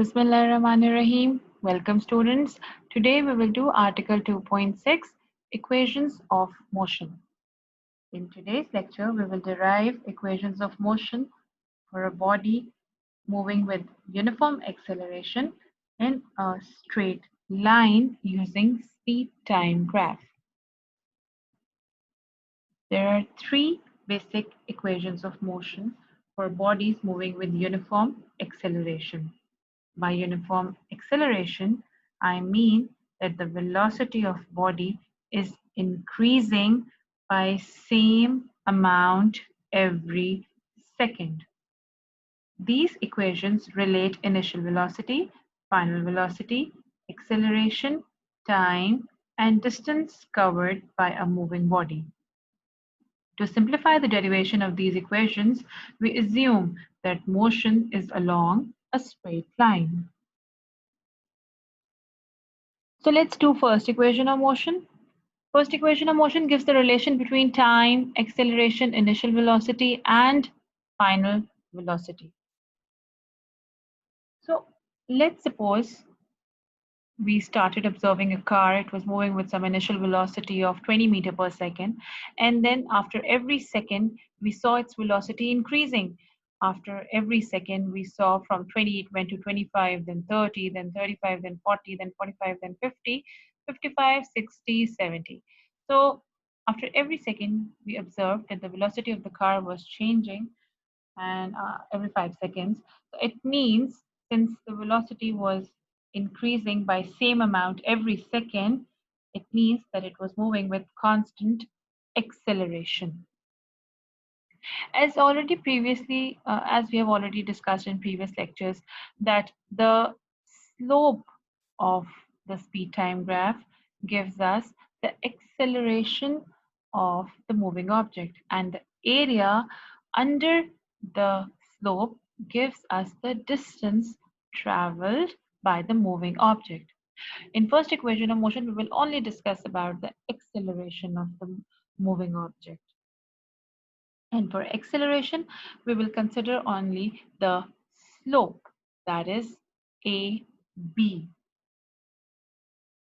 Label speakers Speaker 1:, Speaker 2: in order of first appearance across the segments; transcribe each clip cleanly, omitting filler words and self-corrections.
Speaker 1: Bismillahirrahmanirrahim. Welcome students. Today we will do Article 2.6 Equations of Motion. In today's lecture we will derive equations of motion for a body moving with uniform acceleration in a straight line using speed-time graph. There are three basic equations of motion for bodies moving with uniform acceleration. By uniform acceleration, I mean that the velocity of body is increasing by same amount every second. These equations relate initial velocity, final velocity, acceleration, time, and distance covered by a moving body. To simplify the derivation of these equations, we assume that motion is along a straight line. So let's do first equation of motion. First equation of motion gives the relation between time, acceleration, initial velocity, and final velocity. So let's suppose we started observing a car. It was moving with some initial velocity of 20 meters per second. And then after every second, we saw its velocity increasing. After every second, we saw from 20, it went to 25, then 30, then 35, then 40, then 45, then 50, 55, 60, 70. So after every second, we observed that the velocity of the car was changing and every 5 seconds. So it means since the velocity was increasing by same amount every second, it means that it was moving with constant acceleration. As we have already discussed in previous lectures, that the slope of the speed time graph gives us the acceleration of the moving object, and the area under the slope gives us the distance traveled by the moving object. In first equation of motion, we will only discuss about the acceleration of the moving object. And for acceleration, we will consider only the slope, that is AB.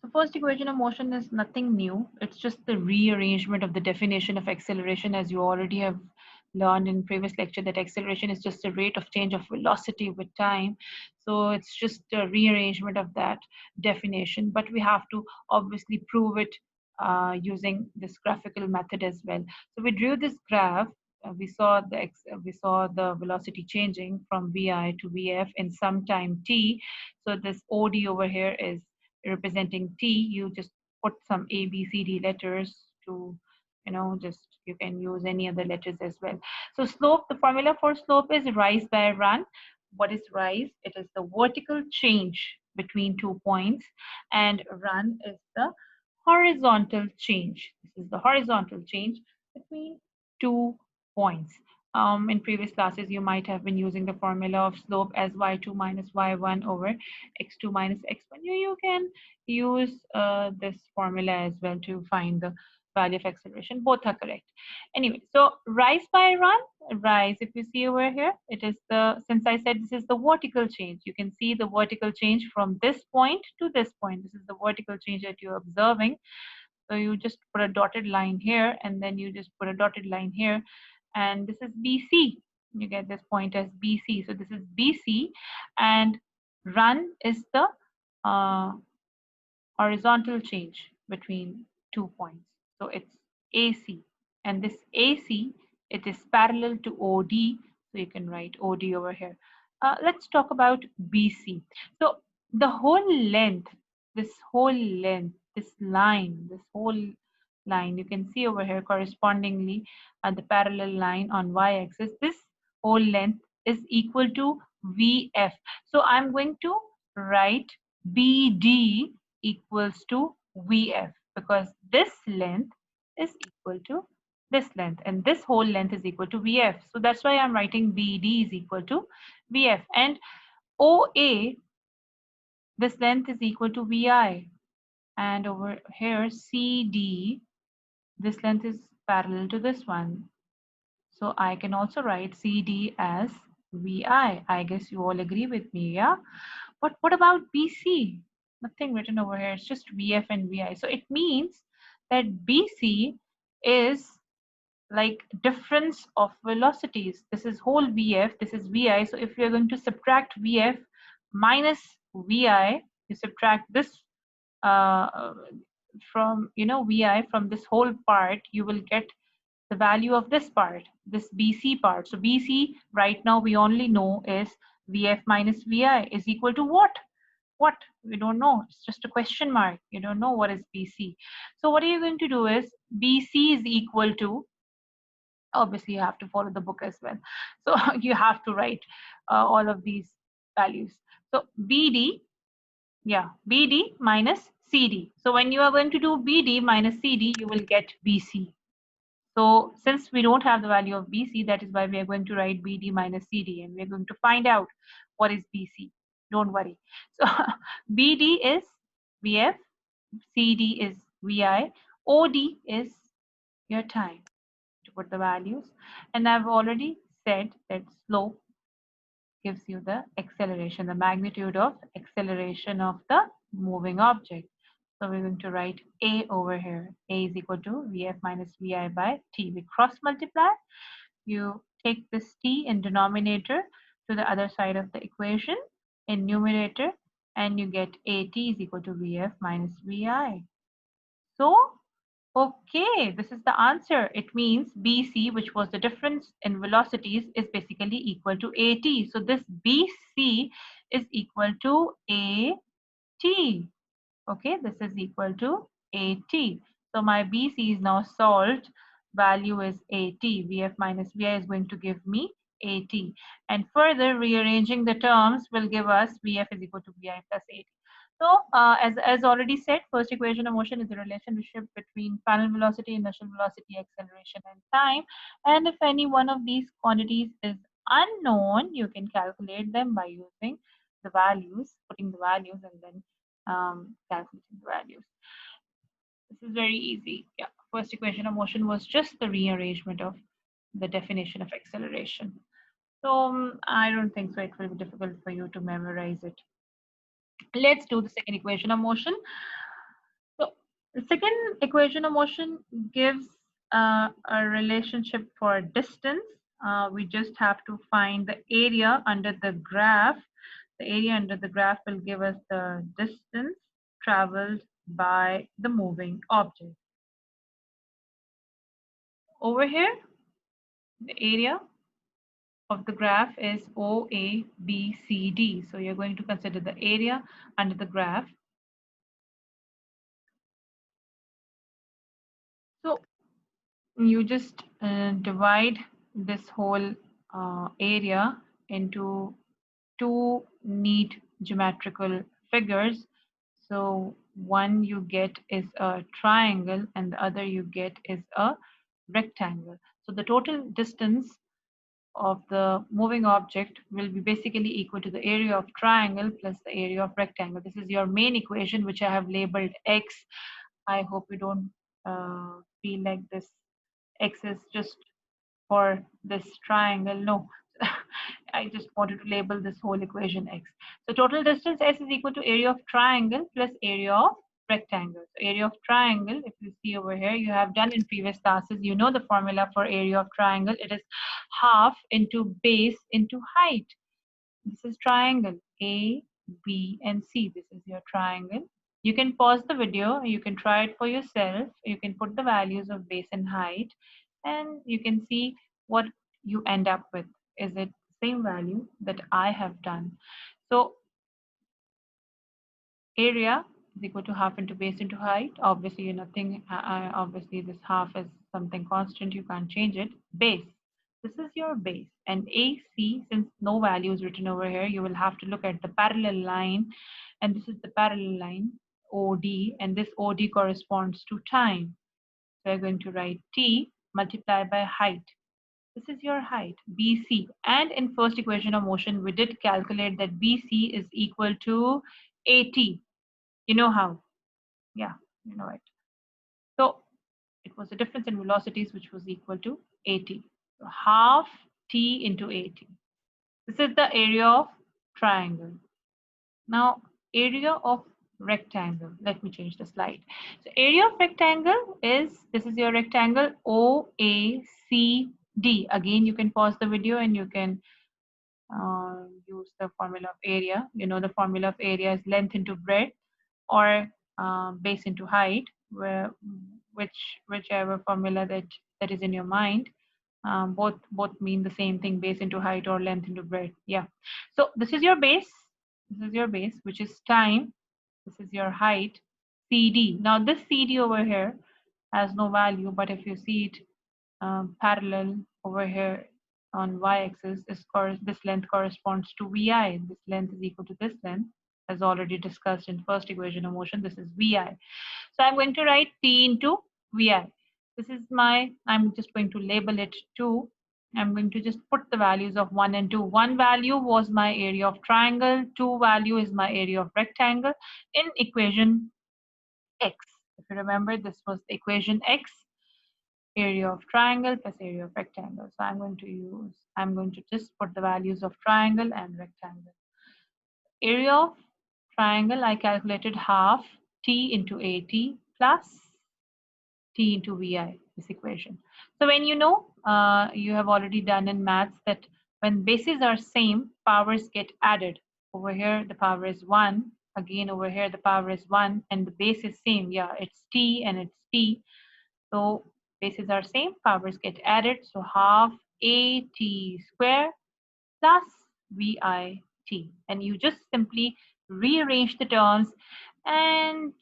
Speaker 1: So first equation of motion is nothing new. It's just the rearrangement of the definition of acceleration, as you already have learned in previous lecture, that acceleration is just a rate of change of velocity with time. So it's just a rearrangement of that definition, but we have to obviously prove it using this graphical method as well. So we drew this graph. We saw the velocity changing from vi to vf in some time t. So this od over here is representing t. You just put some a b c d letters to, you can use any other letters as well. So slope, the formula for slope is rise by run. What is rise? It is the vertical change between 2 points, and run is the horizontal change. This is the horizontal change between 2 points. In previous classes, you might have been using the formula of slope as y2 minus y1 over x2 minus x1. You can use this formula as well to find the value of acceleration. Both are correct. Anyway, so rise by run, rise, if you see over here, it is since I said this is the vertical change, you can see the vertical change from this point to this point. This is the vertical change that you're observing. So you just put a dotted line here, and then you just put a dotted line here, and this is BC. You get this point as BC. So this is BC, and run is the horizontal change between 2 points. So it's AC, and this AC, it is parallel to OD. So you can write OD over here. Let's talk about BC. So the whole length, this line, you can see over here correspondingly the parallel line on y-axis, this whole length is equal to VF. So I'm going to write BD equals to VF, because this length is equal to this length, and this whole length is equal to VF. So that's why I'm writing BD is equal to VF. And OA, this length is equal to VI. And over here, CD, this length is parallel to this one. So I can also write CD as VI. I guess you all agree with me, yeah? But what about BC? Nothing written over here. It's just VF and VI. So it means that BC is like difference of velocities. This is whole VF, this is VI. So if you're going to subtract VF minus VI, you subtract this uh, from, VI from this whole part, you will get the value of this part, this BC part. So BC right now we only know is VF minus VI is equal to what? What? We don't know. It's just a question mark. You don't know what is BC. So what are you going to do is BC is equal to, obviously you have to follow the book as well. So you have to write all of these values. So BD, yeah, BD minus CD. So when you are going to do BD minus CD, you will get BC. So since we don't have the value of BC, that is why we are going to write BD minus CD, and we're going to find out what is BC. Don't worry. So BD is VF, CD is VI, OD is your time to put the values. And I've already said that slope gives you the acceleration, the magnitude of acceleration of the moving object. So we're going to write A over here. A is equal to VF minus VI by T. We cross multiply. You take this T in denominator to the other side of the equation in numerator, and you get AT is equal to VF minus VI. So, okay, this is the answer. It means BC, which was the difference in velocities, is basically equal to AT. So this BC is equal to AT. Okay, this is equal to AT. So my BC is now solved. Value is AT. VF minus VI is going to give me AT. And further rearranging the terms will give us VF is equal to VI plus AT. So as already said, first equation of motion is the relationship between final velocity, initial velocity, acceleration, and time. And if any one of these quantities is unknown, you can calculate them by using the values, putting the values, and then calculating the values. This is very easy. Yeah, first equation of motion was just the rearrangement of the definition of acceleration. So I don't think so it will be difficult for you to memorize it. Let's do the second equation of motion. So the second equation of motion gives a relationship for distance. We just have to find the area under the graph. The area under the graph will give us the distance traveled by the moving object. Over here, the area of the graph is OABCD. So you're going to consider the area under the graph. So you just divide this whole area into two neat geometrical figures. So one you get is a triangle and the other you get is a rectangle. So the total distance of the moving object will be basically equal to the area of triangle plus the area of rectangle. This is your main equation, which I have labeled X. I hope you don't feel like this X is just for this triangle. No, I just wanted to label this whole equation X. So total distance S is equal to area of triangle plus area of rectangle. So area of triangle, if you see over here, you have done in previous classes, you know the formula for area of triangle. It is half into base into height. This is triangle A, B, and C. This is your triangle. You can pause the video. You can try it for yourself. You can put the values of base and height, and you can see what you end up with. Is it the same value that I have done? So area is equal to half into base into height. Obviously, nothing. Obviously, this half is something constant. You can't change it. Base. This is your base. And AC, since no value is written over here, you will have to look at the parallel line. And this is the parallel line, OD. And this OD corresponds to time. So you're going to write T multiplied by height. This is your height, BC. And in first equation of motion, we did calculate that BC is equal to AT. You know how? Yeah, you know it. So it was the difference in velocities which was equal to AT. So half T into AT. This is the area of triangle. Now, area of rectangle. Let me change the slide. So, area of rectangle is, this is your rectangle OACD. Again, you can pause the video and you can use the formula of area. You know the formula of area is length into breadth, or base into height, where whichever formula that is in your mind. Both mean the same thing, base into height or length into breadth. Yeah. So this is your base. This is your base, which is time. This is your height, CD. Now this CD over here has no value, but if you see it parallel over here on y-axis, this length corresponds to VI. This length is equal to this length, as already discussed in first equation of motion. This is VI. So I'm going to write T into VI. This is I'm just going to label it 2. I'm going to just put the values of 1 and 2. 1 value was my area of triangle. 2 value is my area of rectangle in equation X. If you remember, this was the equation X, area of triangle plus area of rectangle. So I'm going to just put the values of triangle and rectangle. Area of triangle, I calculated half T into AT plus T into VI, this equation. So when you know, you have already done in maths that when bases are same, powers get added. Over here, the power is 1. Again, over here, the power is 1. And the base is same. Yeah, it's T and it's T. So bases are same, powers get added. So half AT square plus VIT. And you just simply rearrange the terms and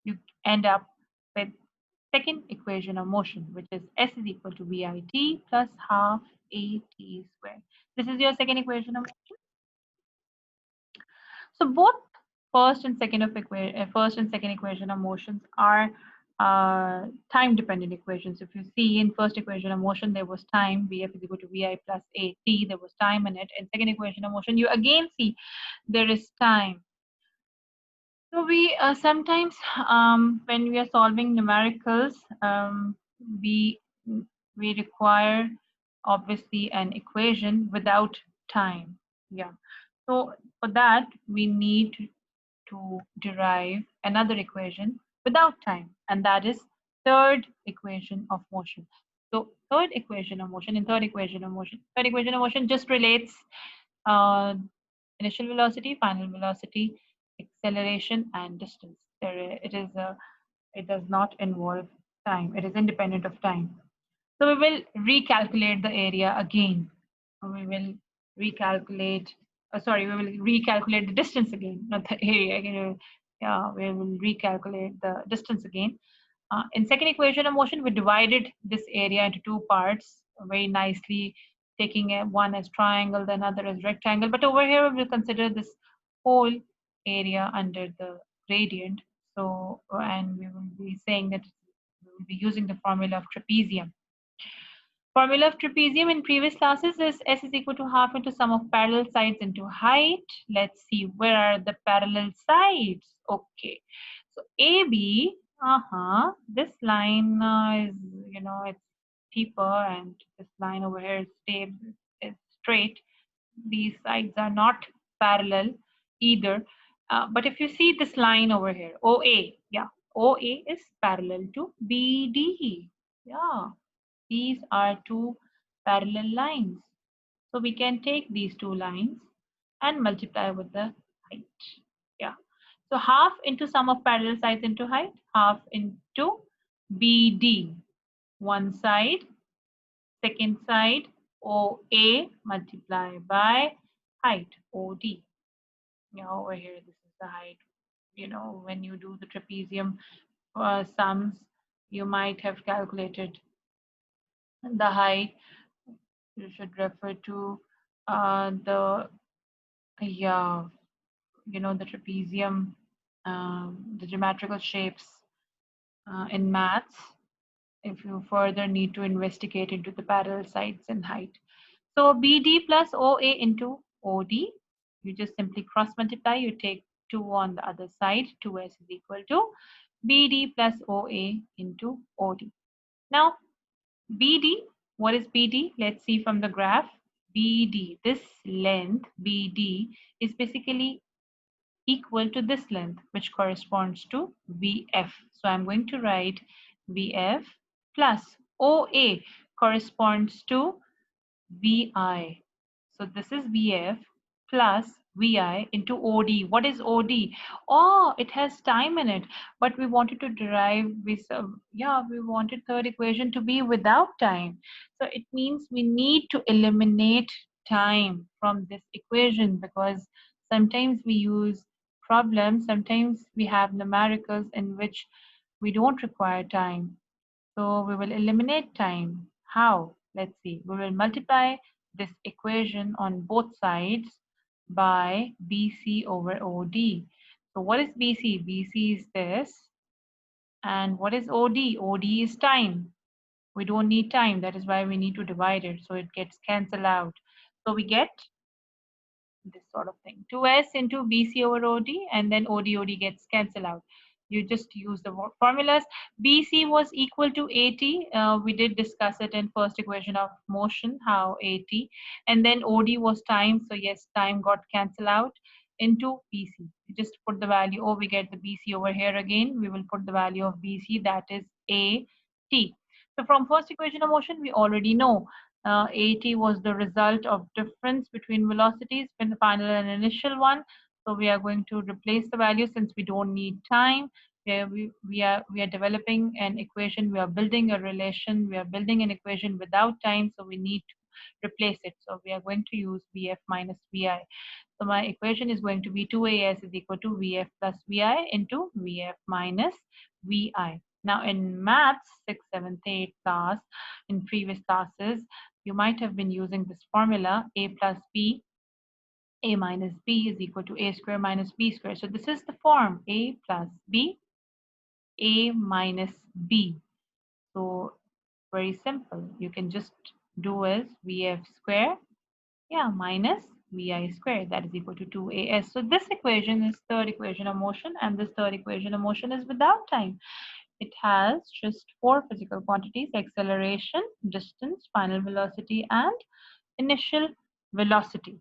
Speaker 1: you end up with second equation of motion, which is S is equal to VIT plus half AT squared. This is your second equation of motion. So both first and second equation of motions are time dependent equations. If you see in first equation of motion, there was time, Vf is equal to Vi plus AT, there was time in it. In second equation of motion, you again see there is time. So we sometimes, when we are solving numericals, we require obviously an equation without time. Yeah. So for that, we need to derive another equation without time, and that is third equation of motion. So third equation of motion, third equation of motion just relates uh, initial velocity, final velocity, acceleration, and distance. It does not involve time. It is independent of time. So we will recalculate the area again. We will recalculate. We will recalculate the distance again, not the area. Yeah, we will recalculate the distance again. In second equation of motion, we divided this area into two parts very nicely, taking one as triangle, the other as rectangle. But over here, we will consider this whole area under the gradient. So, and we will be saying that we will be using the formula of trapezium. Formula of trapezium in previous classes is S is equal to half into sum of parallel sides into height. Let's see, where are the parallel sides? Okay, so AB, this line is, it's steeper, and this line over here is straight. These sides are not parallel either. But if you see this line over here, OA, yeah, OA is parallel to BD. Yeah, these are two parallel lines. So we can take these two lines and multiply with the height. Yeah. So half into sum of parallel sides into height, half into BD. One side, second side, OA multiply by height, OD. Now over here, this is the height. When you do the trapezium sums, you might have calculated the height. You should refer to the the trapezium, the geometrical shapes in maths, if you further need to investigate into the parallel sides and height. So BD plus OA into OD, you just simply cross multiply, you take 2 on the other side, 2s is equal to BD plus OA into OD. Now BD, what is BD? Let's see from the graph. BD, this length BD is basically equal to this length, which corresponds to VF. So I'm going to write VF plus OA corresponds to VI. So this is VF plus VI into OD. What is OD? Oh, it has time in it, but we wanted to derive this. Yeah, we wanted third equation to be without time. So it means we need to eliminate time from this equation because sometimes we use problems, sometimes we have numericals in which we don't require time. So we will eliminate time. How? Let's see. We will multiply this equation on both sides by BC over OD. So what is BC? BC is this. And what is OD? OD is time. We don't need time. That is why we need to divide it. So it gets cancelled out. So we get this sort of thing. 2s into BC over OD, and then OD gets cancelled out. You just use the formulas. BC was equal to AT. We did discuss it in first equation of motion, how AT. And then OD was time. So yes, time got cancelled out into BC. You just put the value. Oh, we get the BC over here again. We will put the value of BC, that is AT. So from first equation of motion, we already know AT was the result of difference between velocities between the final and initial one. So we are going to replace the value since we don't need time. We are developing an equation. We are building a relation. We are building an equation without time. So we need to replace it. So we are going to use VF minus VI. So my equation is going to be 2AS is equal to VF plus VI into VF minus VI. Now in maths 6th, 7th, 8th class, in previous classes, you might have been using this formula A plus B, A minus B is equal to A square minus B square. So this is the form A plus B, A minus B. So very simple. You can just do as VF square, yeah, minus VI square, that is equal to 2AS. So this equation is third equation of motion, and this third equation of motion is without time. It has just four physical quantities: acceleration, distance, final velocity, and initial velocity.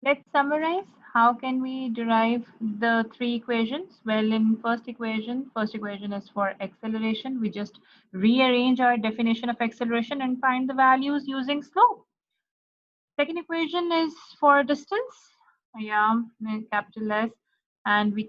Speaker 1: Let's summarize. How can we derive the three equations? Well, in first equation is for acceleration. We just rearrange our definition of acceleration and find the values using slope. Second equation is for distance, yeah, capital S, and we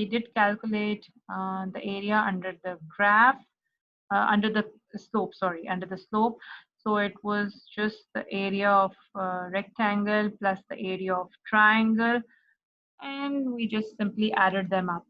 Speaker 1: did calculate the area under the graph, under the slope, sorry, under the slope. So it was just the area of rectangle plus the area of triangle, and we just simply added them up.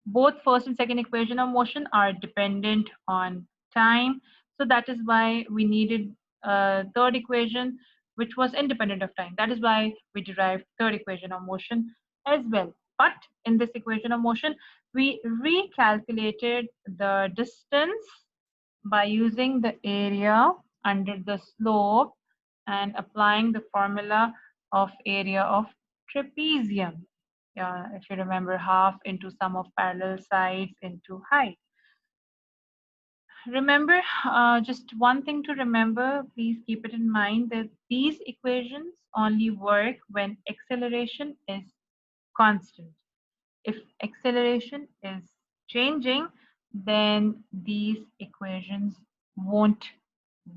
Speaker 1: Both first and second equation of motion are dependent on time. So that is why we needed a third equation, which was independent of time. That is why we derived third equation of motion as well. But in this equation of motion, we recalculated the distance by using the area under the slope and applying the formula of area of trapezium. If you remember, half into sum of parallel sides into height. Remember, just one thing to remember, please keep it in mind that these equations only work when acceleration is constant. If acceleration is changing, then these equations won't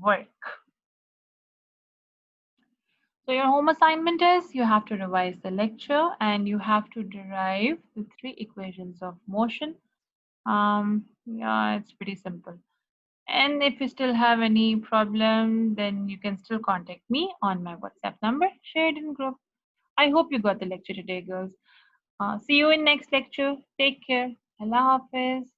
Speaker 1: work. So your home assignment is you have to revise the lecture and you have to derive the three equations of motion. Yeah, it's pretty simple. And if you still have any problem, then you can still contact me on my WhatsApp number shared in group. I hope you got the lecture today, girls. See you in next lecture. Take care. Allah Hafiz.